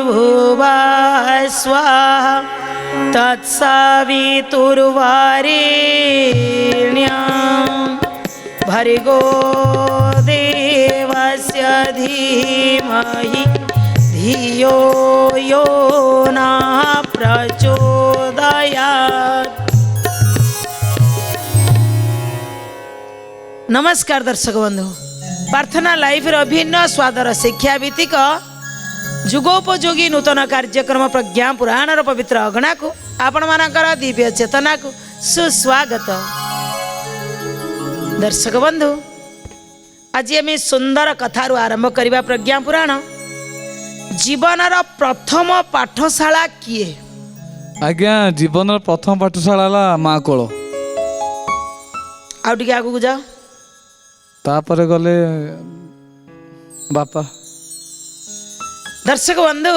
भूर्भुवः स्वाहा तत्सवितुर्वरेण्यं भर्गो देवस्य धीमहि धियो यो नः प्रचोदयात्। नमस्कार दर्शक बंधु, प्रार्थना लाइव अभिन्न स्वादर शिक्षा भित्तिक जुगोपयोगी नूतन कार्यक्रम प्रज्ञा पुराणर पवित्र अगणा को आपण मानकर दिव्य चेतना को सुस्वागत। दर्शक बंधु, आज आम सुंदर कथारू आरंभ करवा प्रज्ञा पुराण। जीवनर प्रथम पाठशाला किए? आज्ञा जीवन प्रथम पाठशाला माँ कोल। आउ टिके आगु जाओ। तापर गले बापा। दर्शक बंधु,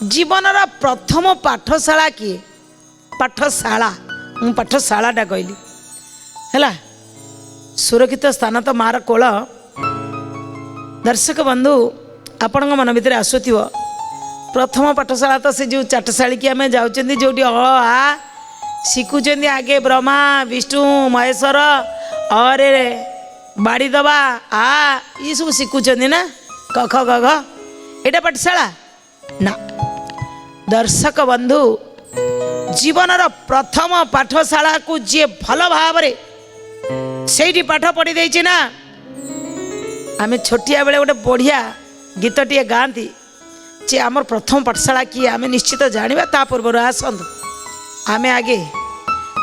जीवनर प्रथम पाठशाला किए? पाठशाला पाठशालाटा कहली है सुरक्षित स्थान तो मार कोल। दर्शक बंधु, आपण मन भितर आसुथिव प्रथम पाठशाला तो से जो चाटशाली की आम जाऊँ जो अ आ शिखुं आगे ब्रह्मा विष्णु महेश्वर अरे बाड़ी दबा आ ये सब शिखुं ना क ख ग घ एटा पाठशाला ना। दर्शक बंधु, जीवनर प्रथम पाठशाला को जी भल भाव से पाठ पढ़ी देछि ना। आम छोटिया बेले गोटे बढ़िया गीतटे गाँती जे आमर प्रथम पाठशाला किए आम निश्चित जाना। ता पूर्व आसतु आम आगे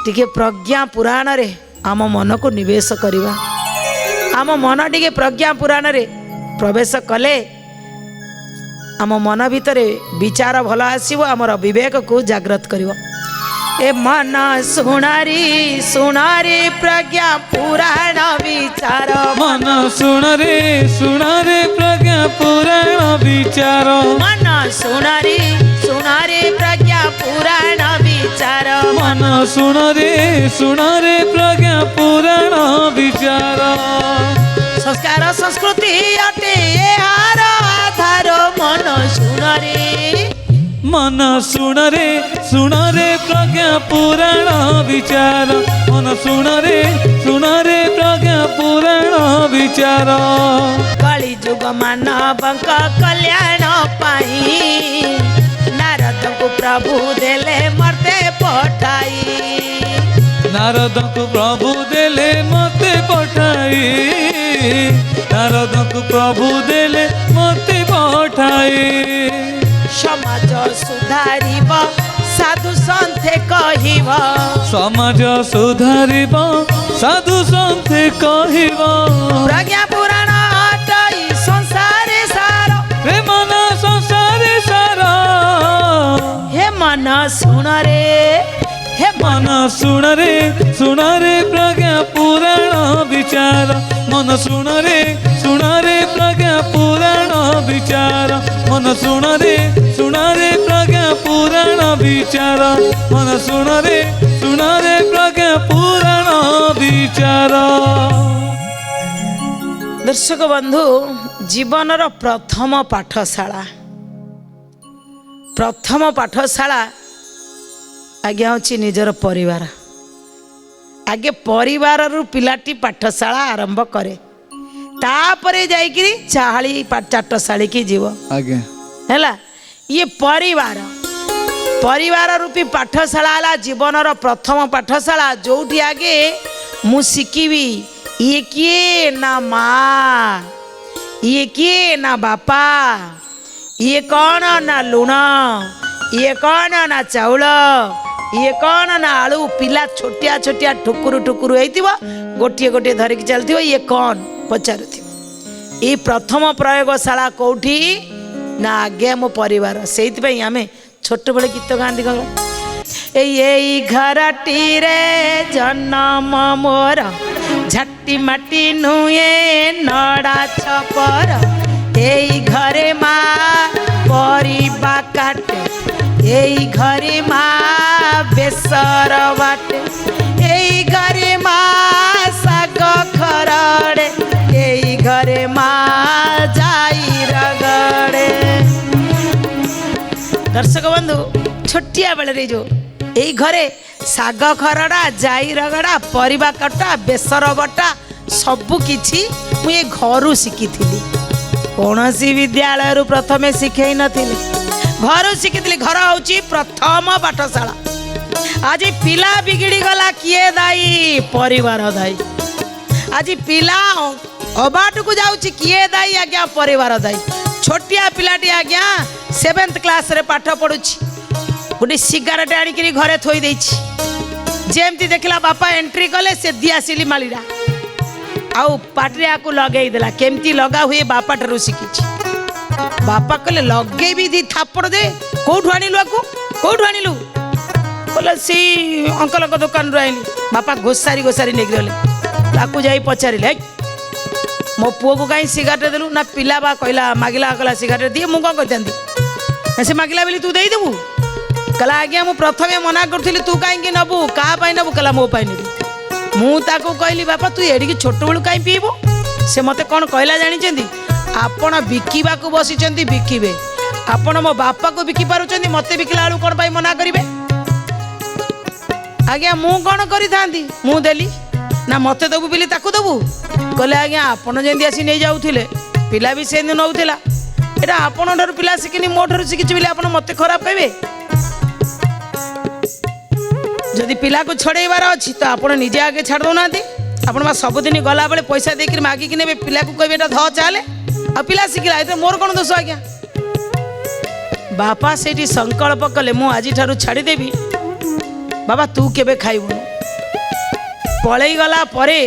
टिके प्रज्ञा पुराण रे आम मन को निवेश करवा। आम मन टिके प्रज्ञा पुराण रे प्रवेश कले आम मन भितर विचार भल आसव, आमर विवेक को जागृत करिवो। ए मन सुनारी सुनारी प्रज्ञा पुराण विचार। मन सुनारे सुनारे प्रज्ञा पुराण विचार। मन सुनारी सुनारी प्रज्ञा पुराण विचार। मन सुनारे सुनारे प्रज्ञा पुराण विचार। संस्कार संस्कृति अटे हार आधार। मन सुनारी मन सुनारे सुनारे प्रज्ञा पुराण विचार। मन सुनारे सुनारे प्रज्ञा पुराण विचार। कली जुग मानवक कल्याण पाई नारद को प्रभु देले मरते पठाई। नारद को प्रभु देले मते पठाई। नारद को प्रभु देले मते पठाई। समाज सुधारिब साधु सन्थे कहिब। समाज सुधारिब साधु सन्थे कहिब। प्रज्ञा पुराण अटई संसार सार। हे मन संसार सार। हे मन सुन रे हे मन सुनारे सुनारे प्रज्ञा पुराण विचार। मन सुनारे सुनारे प्रज्ञा पुराण विचार। मन सुनारे सुनारे प्रज्ञा पुराण विचार। मन सुनारे सुनारे प्रज्ञा पुराण विचार। दर्शक बंधु, जीवनर प्रथम पाठशाला आगे हूँ निजर परिवार। आगे परिवार रु पिलाटी पाठशाला आरंभ करे, तापरे जाइकिरी चाहाली चाटशाली की जीव आगे हैला। ये परिवार रूपी पाठशाला है जीवनर प्रथम पाठशाला, जोठी आगे मु शिखिबी ये किए ना माँ, ये किए ना बापा, ये कौन ना लुण, ये कौन ना चाउल, ये कौन ना आलू। पिला छोटिया छोटिया ठुकुरु ठुकुरु होइतिबो, गोटिए गोटिए धरिक चलथिबो। ये कौन पचारुथिबो। ये प्रथम प्रयोगशाला कोठी ना आगे मो परिवार। से आमे छोट बड़े गीत गाँधी गल यही घरटी रे जन्म मोर झट्टी माटी नुए नड़ा छपर। यही घरे माँ परिबा काटे, यही घरे माँ बेसर बाटे, यही घरे माँ साग खरड़े, यही घरे माँ जाई रगड़े। दर्शक बंधु छोटिया बेले जो यही घरे शाग खरड़ा जाई रगड़ा परिबा कटा बेसर बटा सबु किछि मुझे घर शिखी कौन सी विद्यालय रु प्रथमे शिखे नथिले घर शिखी घर हूँ प्रथम पाठशाला आज पिला बिगिड़ी गला किए दायी परिवार दायी आज पिला अबाट को जाऊँगी किए दायी आज्ञा परिवार दायी छोटिया पिलाटी आज्ञा 7th क्लास रे पाठ पढ़ुची गोटे सिगारेट आनिक घरे थोई देछि जेमती देखला बापा एंट्री कले से दिया सिली मालिरा आउ पाटरे आकु लगेई देला केमती लगा हुए बापा ठारू शिखिछि बापा कहले लगे भी दी थापड़ दे कोठु आनिलु आकु कोठु आनिलु बोले सी अंकल को दुकान रो आइली बापा घोसारी घोसारी नेक गले ताकू जाई पचारिले मो पुओ को कहीं सिगारेट देलु ना पिला बा कहला मागिला कहला सिगारेट दिए मु कौन कहती से मागिला बोली तू देदेबू कहला आज्ञा मु प्रथमे मना करूली तू कहीं नबू क्या नबू कहला मो पाई नेबी मु ताको कहली बापा तू एडिकी छोट बेलू कहीं पीबू से मते कौन कहला जानी आपण बिकिबा को बसिचंती बिकिबे आपण मो बापा को बिकी पारुचंती मते बिकिला आलू कौन पाई मना करिवे आज्ञा मु कौन करी थांती मु देली ना मते दबु बिली ताकू दबु कहले आज्ञा आपण जेंदी आसी नहीं जाउथिले पिला भी सेंदी नउथिला एटा आपण ठारू पिला शिखिनी मो ठारू शिखिछि बिली आपण मते खराब कहबे जदि पिला को छड़ेबार अच्छी तो आपण निजे आगे छाड़ दो नाती आपण बा सबुदिन गला बेले पैसा देकर मागिक ने पिला को कहबे ध चाले आ पिला शिखिला ए मोर कोन दोष आज्ञा बापा सेठी संकल्प कले मु आज ठारू छाड़ी देबी बाबा तू केबे खाइबु पलई गला परे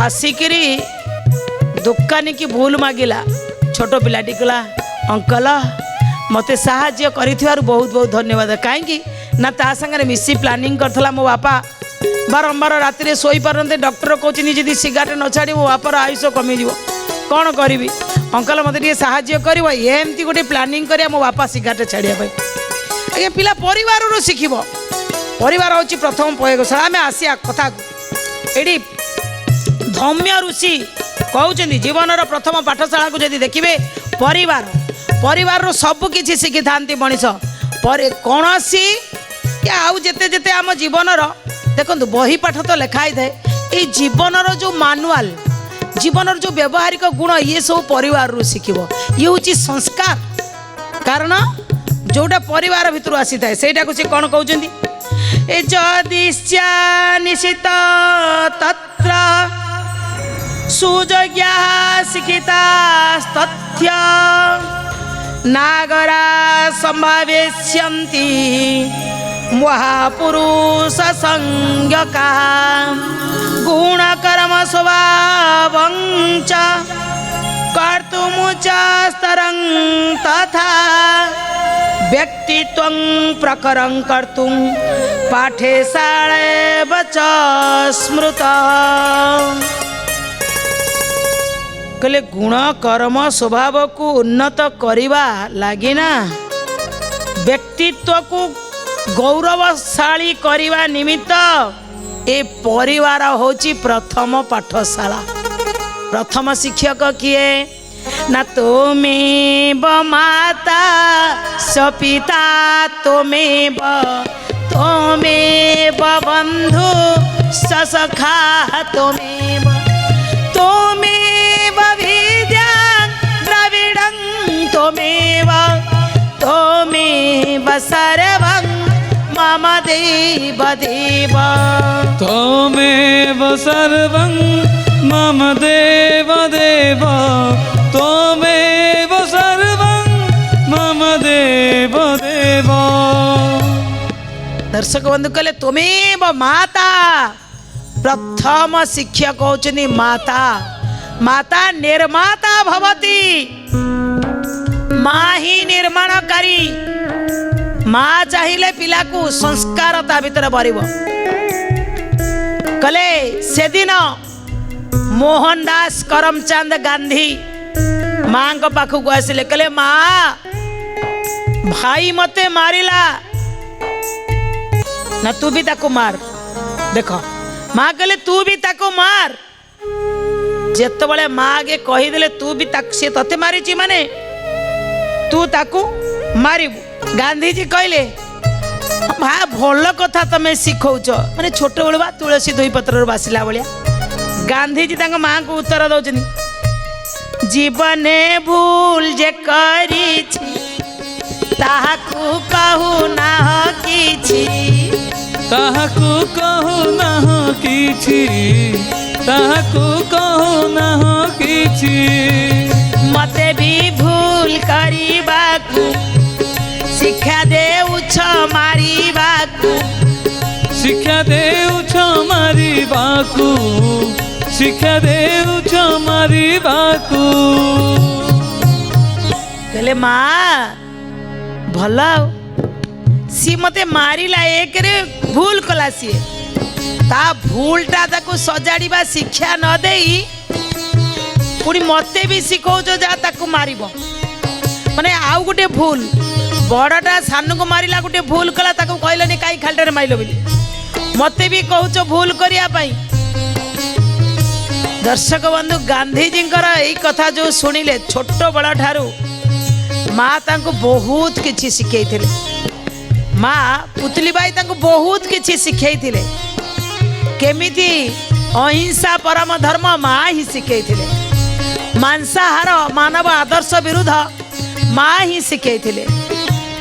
आसिकरी दुकानी की भूल मागिला छोट पिलाटी कहला अंकल मते साहाଯ୍ୟ करिथिवार बहुत बहुत धन्यवाद काहेकि ना ता संगे मिसी प्लानिंग करथला मो बापा बारंबार राति सोई पारते डॉक्टर कहते जदि सिगारेट न छाड़ी मो बापार आयुष कमी जीव कौन करी अंकल मत साहाଯ୍ୟ कर एमती गोटे प्लानिंग करिया मो बापा सिगारेट छाड़िया आज्ञा पिला परिवार शिखिब परिवार हूँ प्रथम प्रयोगशाला आम आसिया कथा ये धम्य ऋषि कहते जीवन प्रथम पाठशाला को जदि देखिए परिवार परिवार सबकि शिखि था मनीष कौन सी आउ जेते जेते आम जीवन देखो बही पाठ तो लिखाई थाए ये जीवन जो मानुआल जीवन जो व्यवहारिक गुण ये सब परिवार शिखिब ये हूँ संस्कार कारण जोटा परिवार भितर आसी थाए सेटा को सी कौन कहते निशित तत्र सुजज्ञा शिक्षिता तथ्य नागरा संभावेष्यन्ति महापुरुष संज्ञका गुणकर्म स्वभावञ्च कर्तुमुच स्तरं तथा व्यक्तित्वं प्रकरं कर्तुं पाठशालाव च स्मृत कहले गुण कर्म स्वभाव को उन्नत करवा लगिना व्यक्तित्व को गौरवशाली करवा निमित्त ए परिवार होची प्रथम पाठशाला प्रथम शिक्षक किए ना तुमेव माता स पिता तुमेव तुमेव बंधु स सखा तुमेव तुमेव विद्या द्रविडं तुमेव तुमेव सर्वं मम देव देव त्वमेव सर्वं मम देव देव त्वमेव सर्वं मम देव देव। दर्शक बंधु कहले त्वमेव माता प्रथम शिक्षक होचनी माता माता निर्माता भवती माँ ही निर्माणकारी माँ चाहिए पिला को संस्कार ता भीतर भरिब कले से दिन मोहनदास करमचंद गांधी माँ को पाखक आसिले कले माँ भाई मते मारिला ना तू भी ताको मार देखो माँ कहले तू भी ताको मार जेतबले माँ आगे कहीदेले तू भी सी तते मारी माने तू ताको मारिबू गांधीजी कहले भा भल कथा तमें शिखौच माने छोट बेलू बा तुलसी दुई पत्र बासिला भाया गांधीजी तांको माँ को उत्तर दौरान जीवने भूल जे करिछि ताहाकू कहू ना किछि ताहाकू कहू नाह किछि ताहाकू कहू नाह किछि मते भी भूल करिबाकू शिक्षा देउछ मारिबाकू शिक्षा देउछ मारिबाकू शिक्षा देउछ मारिबाकू कहले माँ भल सी मते मारिला एक रे भूल कला सी ता भूलटा ताकू सजाड़िबा शिक्षा न देई पुणी मते भी शिखौच जा ताकू मारिबो माने आउ गोटे भूल बड़टा सान को मारिला गोटे भूल कला ताकू कहलनि काई खालटारे माइलो बोली मते भी कहूच भूल करिया पाई। दर्शक बंधु गांधीजी यही कथा जो शुणिले छोट बड़ ठारू माँ तांको बहुत किछि शिखैथिले माँ पुतली बाई तांको बहुत किछि शिखैथिले केमिति अहिंसा परम धर्म माँ ही शिखैथिले मांसाहार मानव आदर्श विरुद्ध माँ ही शिखैथिले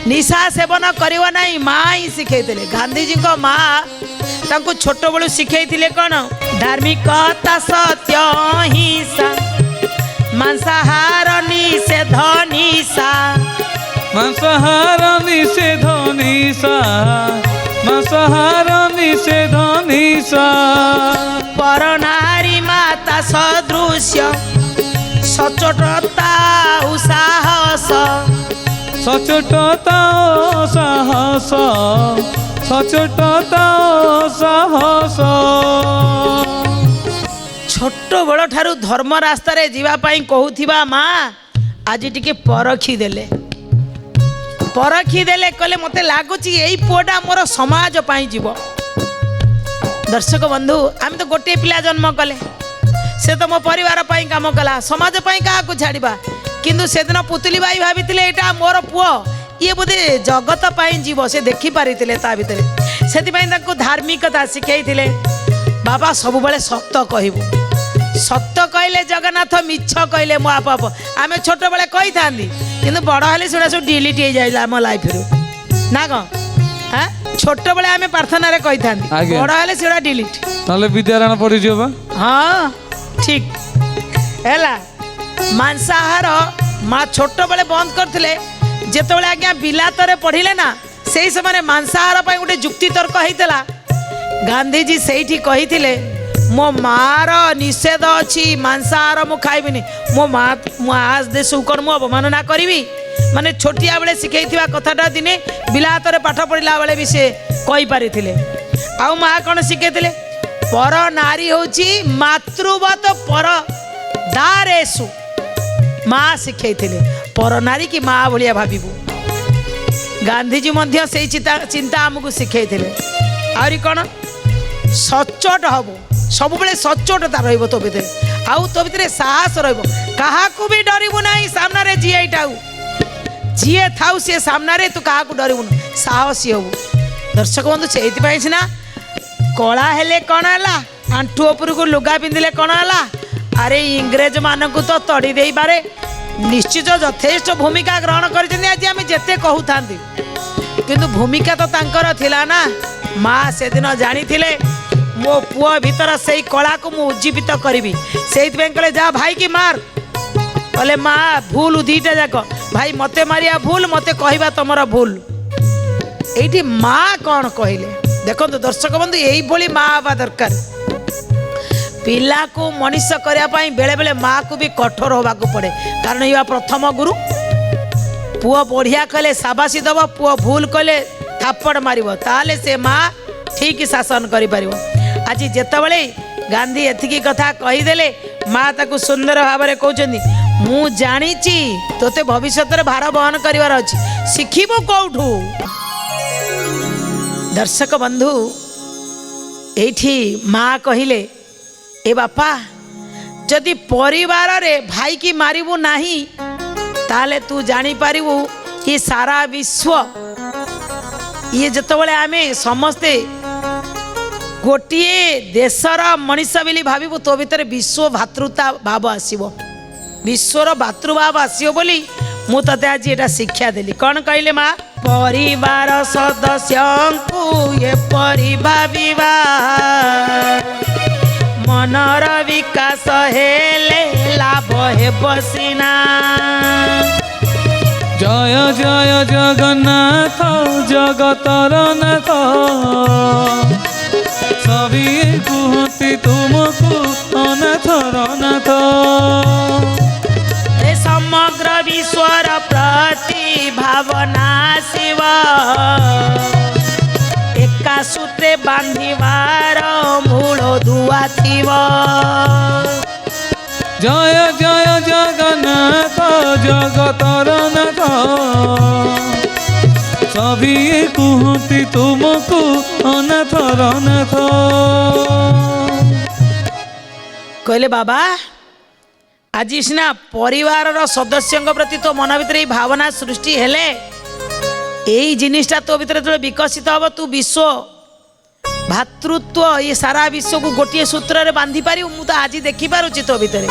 निशा सेवन करिवा नहीं माँ ही शिखैथिले गांधीजी को माँ तांको छोट बळु शिखैथिले कोन धार्मिकता सत्य अहिंसा मांसाहार निषेध निशा मांसाहार निषेध निशा मांसाहार निषेध निशा पर नारी माता सदृश्य सचोटता साहस सचोटता साहस सचोटता साहस छोट बड़ ठारू धर्म रास्ता रे जीवा पाई कहूथिबा माँ आज टिके परखी देले कहले मते लागुची एई पुआटा मोर समाज पाई जीव। दर्शक बंधु आम तो गोटे पिला जन्म कले से तो मो परिवार पाई काम कला समाज पाई काहाकू छाड़िबा किंतु सेदिन पुतली बाई भावितिले एटा मोर पुओ ये बोधे जगत पाई जीव से देखि पारितिले ता भितरे सेति तांको धार्मिकता शिखैथिले बाबा सब बेले सत्य कहबू सत्य कहले जगन्नाथ मिछ कहले मो आप आम छोट बेले कही था कि बड़ हेले से सब डिलीट हो जाए आम लाइफ रू ना कौन हाँ छोट बेले आम प्रार्थना रे कही था बड़ हेले से डिलीट नले विद्यारायण पड़ी जीवा हाँ ठीक है मांसाहार माँ छोट बेले बंद करते जिते आज्ञा बिलातरे पढ़िले ना से समय मांसाहार पर गोटे जुक्ति तर्क होता गांधीजी से कही मो मार निषेध अच्छी मांसाहार मु खाइबिनी मो माँ आज देश कौन मु अवमानना करी माने छोटिया बेले शिखई कथाटा दिने बिलातरे पाठ पढ़ला बेले भी से कही पारी आउ माँ कौन शिखई पर नारी होची मातृवत पर दारेसु माँ शिखई पर नारी की माँ भाया भाविबू गांधीजी मध्य से चिंता आमको शिखई आहरी कौन सचोट हबू सब बेले सचोटता रहिबो तो भितर आउ तो भितर साहस रहिबो काहाकू भी डरिबू नहीं सामना रे जीए थाउ से सामना रे तू काहाकू डरिबू साहसी हबू। दर्शक बंधु से सिना कला हेले कौन है आंठू उपर को लुगा पिंधिले कौन है अरे इंग्रेज मानक तो तड़ी दे पारे निश्चित यथेष्ट भूमिका ग्रहण कर आज आम जिते कहू था किंतु भूमिका तो तांकर थिला ना माँ से दिन जानी थिले मो पुओ भीतर से कला को मु उज्जीवित करी से कहले जा भाई की मार कहले माँ भूल दीटा जाक भाई मते मारिया भूल मते कहवा तुमर भूल ये माँ कौन कहले देखो दर्शक बंधु यही माँ हवा दरकार पिला को मनीष करने बेले बेले माँ को भी कठोर होबाकू पड़े कारण ये प्रथम गुरु पुओ बढ़िया कले साबासी दब पुओ भूल कले थापड़ मारिबो ताले से माँ ठीक शासन करि परिबो। आज जेतबेले गांधी एतिकी कथा कहीदेले माँ ताकू सुंदर भाव में कहते मु जानी तोते भविष्य भार बहन करार अच्छी शिखबू कौठू। दर्शक बंधु एठी माँ कहले ए बापा जदि परिवार रे भाई की मारिबू नाही ताले तू जानी पारिबू ये सारा विश्व ये जितेबाला आम समस्ते गोटे देशर मनीष बोली भावु तो भीतर विश्व भातृता भाव आसव विश्वर भातृभाव आसो बोली मु ते आज ये शिक्षा देली कौन कहले माँ परिवार सदस्य एपरी भाविबा मनर विकास हेले लाभ हे बसिना जय जय जगन्नाथ जगतर नाथ सभी कुहती तुमको अनाथर नाथ समग्र विश्वर प्रति भावना शिव एका सूत्रे बांधिबार मूल दुआ थिव जय जय जगन्नाथ जगतर नाथ सभी कुहती तुमको अनाथर नाथ कहले बाबा आज सिना परिवार सदस्यों प्रति तो मन भीतर भावना सृष्टि हेले यही जिनिसटा तो भीतर जो विकसित हम तू विश्व भातृत्व ये सारा विश्व को गोटे सूत्र रे बांधि पारि मु तो आज देखि पारुची तो भीतर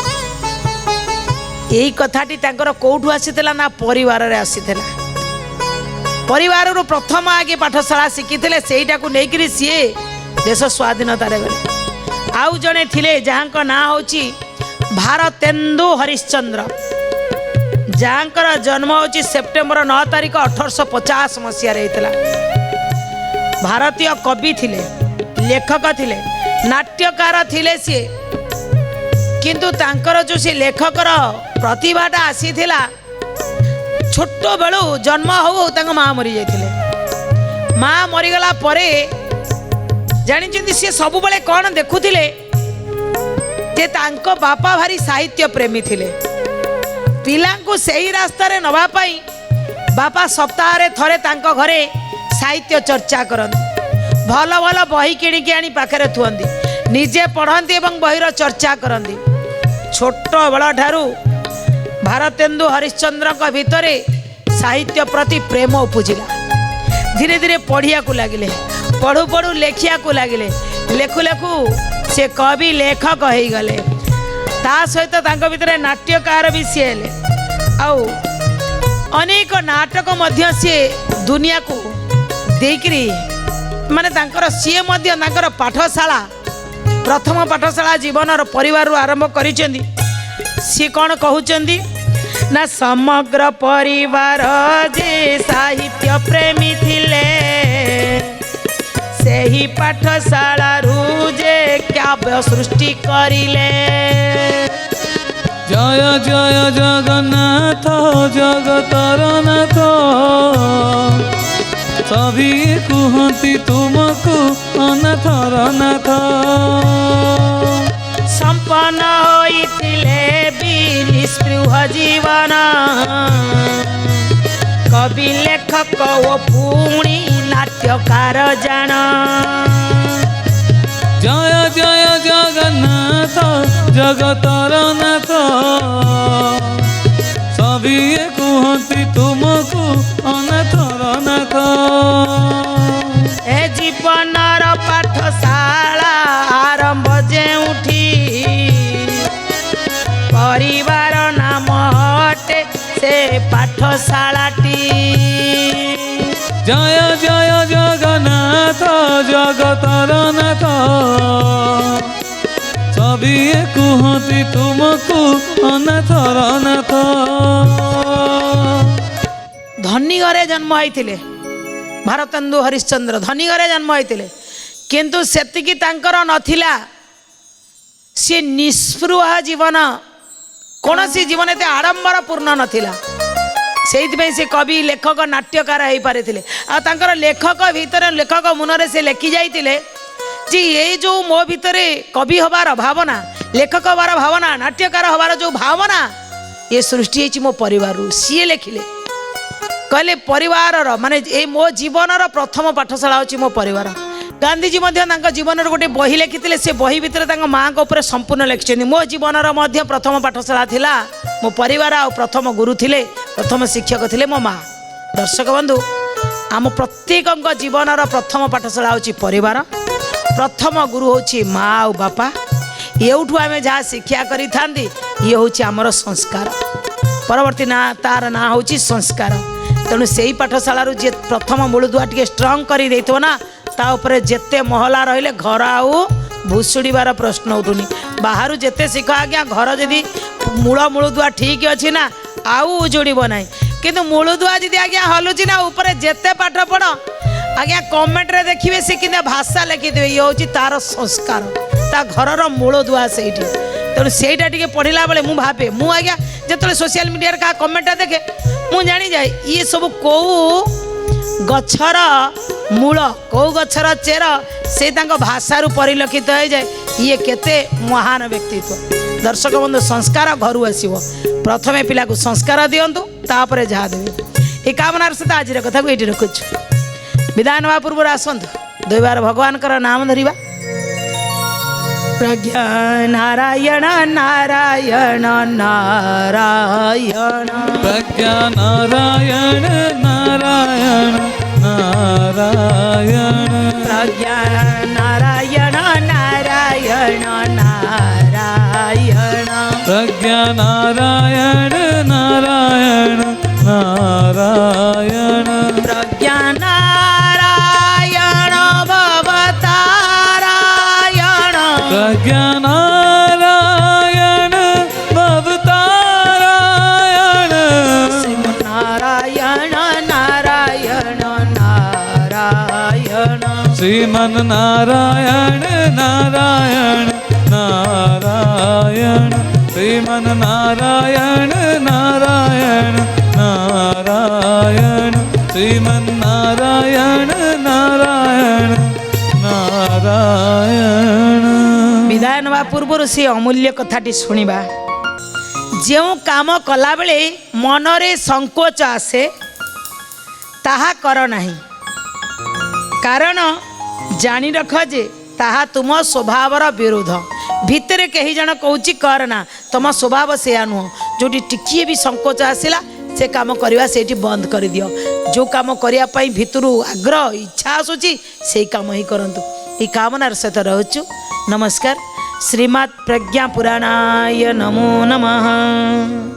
यही कथाटी तांकर कोठू आसीथिला ना परिवार रे आसीथिला परिवार रो प्रथम आगे पाठशाला शिखिथिले सेईटा को नेकरी सीए देश स्वाधीनता रे गले आउ जने थिले जहांको ना होची भारतेन्दु हरिश्चंद्र जहाँकर जन्म होची सेप्टेम्बर 9 तारिख 1850 मसीह होता भारतीय कवि थिले लेखक थिले नाट्यकार थिले सी किंतु तांकर जो सी लेखकर प्रतिभाटा आसीथिला छोट बेलू जन्म हो तांको माँ मरी जाइथिले माँ मरीगला परे जानिछन्ति सी सब बेले कौन देखुथिले जे तांको बापा भारी साहित्य प्रेमी थिले पिलांको सही रास्ता रे नवा पाई बापा सप्ताह रे थरे तांको घरे साहित्य चर्चा करन भल भल बही किणिकी आनी पाखरे थुअंदी निजे पढ़ंती एवं बहीर चर्चा करंदी छोट बेल ठारू भारतेन्दु हरिश्चंद्र का भितरे साहित्य प्रति प्रेम उपजिला धीरे धीरे पढ़िया को लगिले पढ़ु पढ़ु लेखिया को लगिले लेखु लेखु से कवि लेखक हो गले ता सहित तांको भितर नाट्यकार भी सी हेले आउ अनेक नाटक मध्य सी दुनिया को देकरी माने तांकर सी मध्य तांकर पाठशाला प्रथम पाठशाला जीवन परिवार आरंभ करिसेंदी सी कौन कहउचंदी ना समग्र परिवार जे साहित्य प्रेमी थिले सेही पाठशाला रुजे काव्य सृष्टि करिले जय जय जगन्नाथ जगतर नाथ सभी कुहती तुमको अनाथर नाथ संपन्न होइथिले भी निस्पृह जीवन कवि लेखक ओ पुणी नाट्यकार जान जय जय जगन्नाथ जगतर नाथ सभी कुहती तुमको अनाथर नाथ ए जीवनर पाठशाला आरंभ जेउठी परिवार नाम हटे से पाठशालाटी जय जय जगन्नाथ जगतर नाथ सभी कुहती तुमको अनाथर नाथ धनी घरे जन्म होइथिले भारतेन्दु हरिश्चंद्र धनी घरे जन्म होइथिले किंतु सेतिकी तांकर नथिला से निस्पृह जीवन कौनसी जीवन एते आडंबर पूर्ण नथिला से कवि लेखक नाट्यकार हो पारे आ तांकर लेखक भीतर लेखक मुनरे से लेखि जाइतिले जी ये जो मो भीतर कवि हबार भावना लेखक हबार भावना नाट्यकार हबार जो भावना ये सृष्टि होइछि मो परिवार सी लेखिले कहले परिवार माने ए मो जीवनर प्रथम पाठशाला होछि मो परिवार गांधीजी जीवन गोटे बही लिखी से बही भितर माँ उपर संपूर्ण लिखिं मो जीवनर प्रथम पाठशाला थिला मो परिवार आ प्रथम गुरु थिले प्रथम शिक्षक थिले मो माँ दर्शक बंधु आम प्रत्येक जीवनर प्रथम पाठशाला हूँ परिवार प्रथम गुरु हूँ माँ और बापा एवठू आम जहाँ शिक्षा करी थांती ये हूँ आमर संस्कार परवर्ती ना तार ना हूँ संस्कार तेणु से ही पाठशाला जी प्रथम मूलदुआ टे स्ट्रंग कर ना ता उपरे जेते महला रहिले घर आउ भुशुड़बार प्रश्न उठुनी बाहर जेते शिख आज्ञा घर जदि मूलदुआ ठीक अच्छी ना आउ उजोड़ब ना किंतु मूलदुआ जी आज्ञा हलुची ना ऊपर जेते पाठ पढ़ आज्ञा कमेंट रे देखिए से कि भाषा लिखिदे ये हूँ तार संस्कार ता घरर मूलदुआ से तेणु सेटा टे पढ़ला बेले मुझे भावे मु आज्ञा जो सोशल मीडिया क्या कमेंट देखे मुझे जानी जाए ये सब कौ गछर मूल कौ गछर चेर से भाषा परिलक्षित हो जाए ये केते महान व्यक्तित्व दर्शक बंधु संस्कार घर आसव प्रथमे पिला को संस्कार दिंतु तापर जहाँ देवे ये कामनार सहित आज कथा को ये रखुचु विदाय नवा पूर्व आसतु दुई बार भगवान नाम धरिबा प्रज्ञा नारायण नारायण नारायण प्रज्ञा नारायण नारायण नारायण प्रज्ञा नारायण नारायण नारायण प्रज्ञा नारायण नारायण नारायण प्रज्ञा नारायण भवतारायण प्रज्ञा नारायण भवतारायण नारायण नारायण नारायण श्रीमन नारायण नारायण नारायण श्रीमन नारायण नारायण नारायण श्रीमन नारायण नारायण नारायण विदाय नवा पूर्व से अमूल्य कथाटी शुणा जो काम कला बेले मनरे संकोच आसे ताहा कर नहीं कारण जानी रख जे ताहा तुम स्वभावर विरोध भितर कही जन कहूँ करना तुम स्वभाव से नुह जो टिकिए भी संकोच आसला से काम करवा से बंद कर दियो जो काम करने भितर आग्रह इच्छा आसूची से काम ही करंतु ये कामनार सहित रोचु नमस्कार श्रीमद् प्रज्ञा पुराणाय नमो नमः।